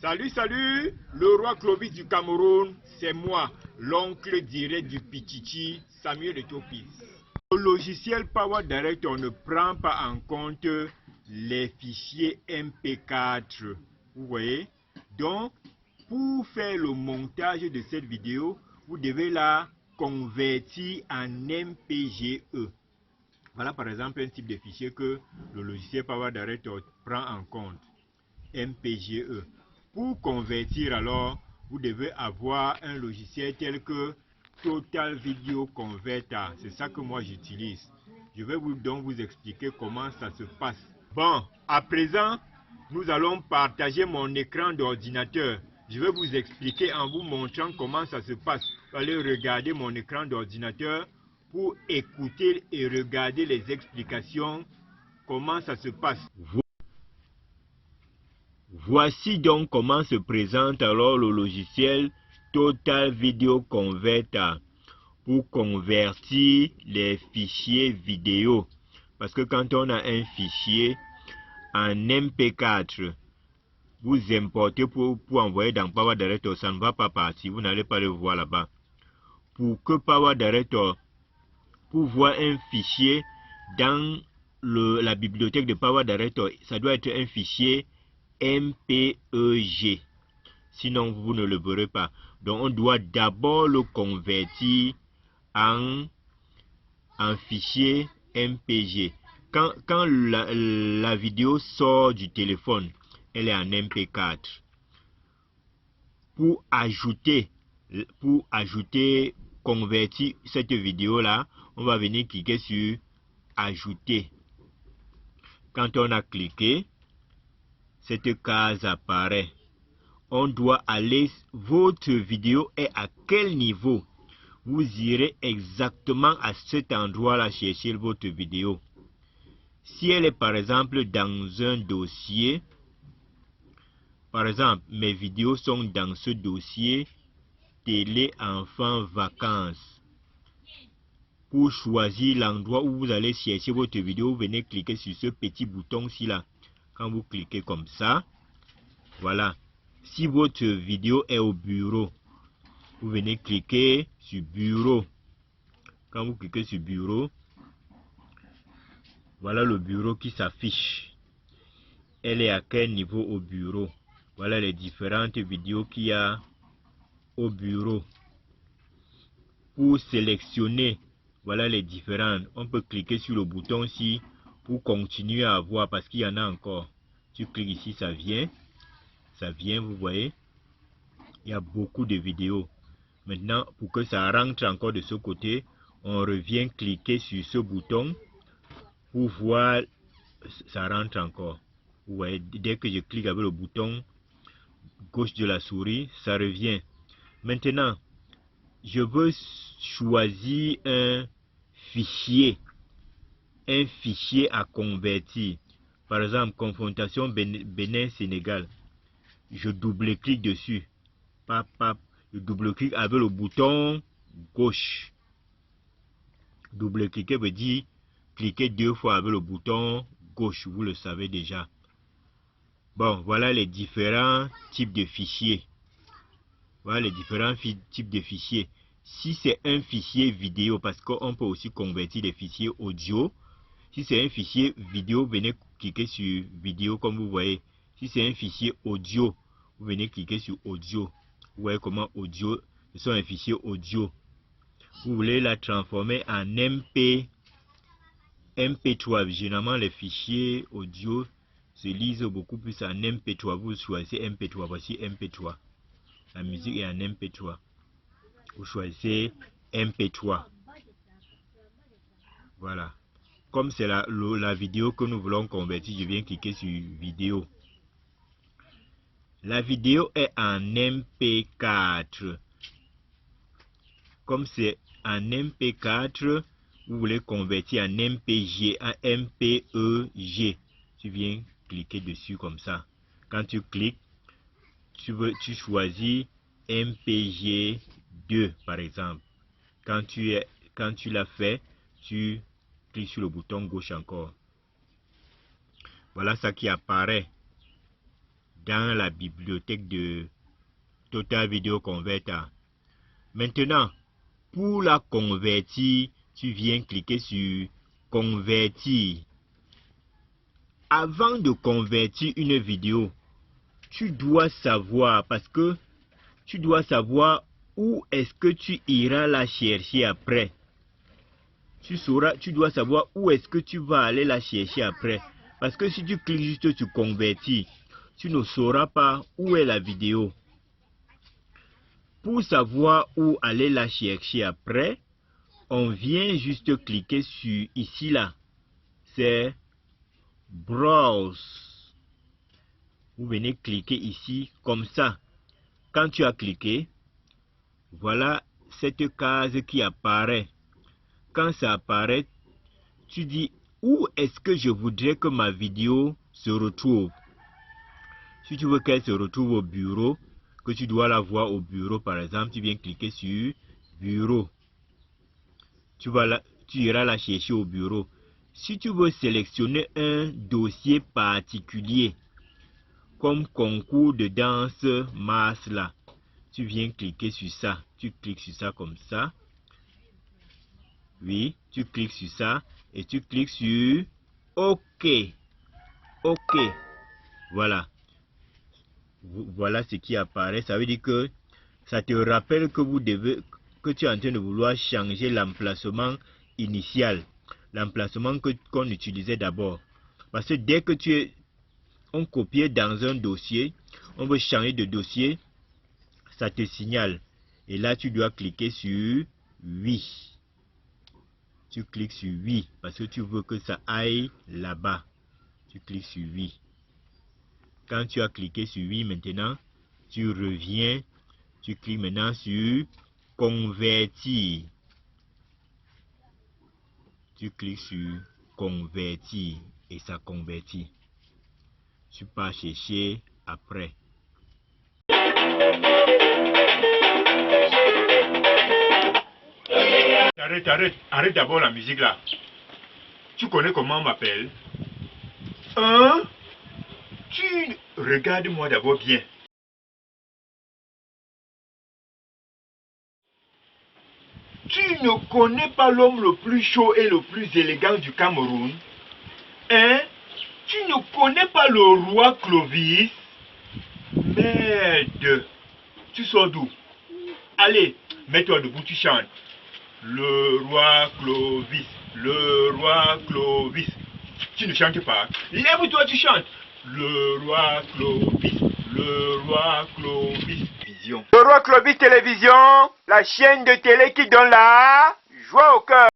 Salut, salut, le roi Clovis du Cameroun, c'est moi, l'oncle direct du Pichichi, Samuel Ethiopie. Le logiciel Power Director ne prend pas en compte les fichiers MP4, vous voyez. Donc, pour faire le montage de cette vidéo, vous devez la convertir en MPGE. Voilà par exemple un type de fichier que le logiciel Power Director prend en compte, MPGE. Pour convertir alors, vous devez avoir un logiciel tel que Total Video Converter. C'est ça que moi j'utilise. Je vais donc vous expliquer comment ça se passe. Bon, à présent, nous allons partager mon écran d'ordinateur. Je vais vous expliquer en vous montrant comment ça se passe. Vous allez regarder mon écran d'ordinateur pour écouter et regarder les explications, comment ça se passe. Voici donc comment se présente alors le logiciel Total Video Converter pour convertir les fichiers vidéo. Parce que quand on a un fichier en MP4, vous importez pour envoyer dans Power Director, ça ne va pas partir, vous n'allez pas le voir là-bas. Pour que Power Director, pour voir un fichier dans la bibliothèque de Power Director, ça doit être un fichier MPEG. Sinon, vous ne le verrez pas. Donc, on doit d'abord le convertir en fichier MPG. Quand la vidéo sort du téléphone, elle est en MP4. Pour ajouter, convertir cette vidéo-là, on va venir cliquer sur Ajouter. Quand on a cliqué, cette case apparaît. On doit aller, votre vidéo est à quel niveau? Vous irez exactement à cet endroit-là chercher votre vidéo. Si elle est par exemple dans un dossier, par exemple, mes vidéos sont dans ce dossier Télé Enfants Vacances. Pour choisir l'endroit où vous allez chercher votre vidéo, vous venez cliquer sur ce petit bouton-ci là. Quand vous cliquez comme ça, voilà. Si votre vidéo est au bureau, vous venez cliquer sur Bureau. Quand vous cliquez sur Bureau, voilà le bureau qui s'affiche. Elle est à quel niveau au bureau? Voilà les différentes vidéos qu'il y a au bureau. Pour sélectionner, voilà les différentes. On peut cliquer sur le bouton ici pour continuer à voir parce qu'il y en a encore. Tu cliques ici, ça vient, vous voyez. Il y a beaucoup de vidéos. Maintenant, pour que ça rentre encore de ce côté, on revient cliquer sur ce bouton pour voir, ça rentre encore. Vous voyez, dès que je clique avec le bouton gauche de la souris, ça revient. Maintenant, je veux choisir un fichier à convertir. Par exemple, confrontation Bénin-Sénégal. Je double-clique dessus. Je double-clique avec le bouton gauche. Double-cliquer veut dire cliquer 2 fois avec le bouton gauche. Vous le savez déjà. Bon, voilà les différents types de fichiers. Voilà les différents types de fichiers. Si c'est un fichier vidéo, parce qu'on peut aussi convertir des fichiers audio. Si c'est un fichier vidéo, venez cliquer sur vidéo comme vous voyez. Si c'est un fichier audio, vous venez cliquer sur audio. Vous voyez comment audio, ce sont un fichier audio. Vous voulez la transformer en MP3. Généralement, les fichiers audio se lisent beaucoup plus en MP3. Vous choisissez MP3. Voici MP3. La musique est en MP3. Vous choisissez MP3. Voilà. Comme c'est la vidéo que nous voulons convertir, je viens cliquer sur vidéo. La vidéo est en MP4. Comme c'est en MP4, vous voulez convertir en MPG, en MPEG. Tu viens cliquer dessus comme ça. Quand tu cliques, tu choisis MPG 2 par exemple. Quand tu l'as fait, tu cliques sur le bouton gauche encore. Voilà ça qui apparaît. dans la bibliothèque de Total Video Converter. Maintenant, pour la convertir, tu viens cliquer sur convertir. Avant de convertir une vidéo, tu dois savoir, parce que tu dois savoir où est-ce que tu iras la chercher après. Tu dois savoir où est-ce que tu vas aller la chercher après. Parce que si tu cliques juste sur convertir, tu ne sauras pas où est la vidéo. Pour savoir où aller la chercher après, on vient juste cliquer sur ici là. C'est Browse. Vous venez cliquer ici comme ça. Quand tu as cliqué, voilà cette case qui apparaît. Quand ça apparaît, tu dis où est-ce que je voudrais que ma vidéo se retrouve. Si tu veux qu'elle se retrouve au bureau, que tu dois la voir au bureau par exemple, tu viens cliquer sur bureau. Tu iras la chercher au bureau. Si tu veux sélectionner un dossier particulier, comme concours de danse masse là, tu viens cliquer sur ça. Tu cliques sur ça comme ça. Oui, tu cliques sur ça et tu cliques sur OK. OK. Voilà. Voilà ce qui apparaît. Ça veut dire que ça te rappelle que tu es en train de vouloir changer l'emplacement initial. L'emplacement qu'on utilisait d'abord. Parce que dès que on copiait dans un dossier, on veut changer de dossier, ça te signale. Et là, tu dois cliquer sur oui. Tu cliques sur oui parce que tu veux que ça aille là-bas. Tu cliques sur oui. Quand tu as cliqué sur oui maintenant, tu reviens. Tu cliques maintenant sur convertir. Tu cliques sur convertir et ça convertit. Tu pars chercher après. Arrête d'abord la musique là. Tu connais comment on m'appelle? Hein? Regarde-moi d'abord bien. Tu ne connais pas l'homme le plus chaud et le plus élégant du Cameroun? Hein? Tu ne connais pas le roi Clovis? Merde! Tu sors d'où? Allez, mets-toi debout, tu chantes. Le roi Clovis, le roi Clovis. Tu ne chantes pas. Lève-toi, tu chantes. Le roi Clovis, le roi Clovis. Vision. Le roi Clovis Télévision, la chaîne de télé qui donne la joie au cœur.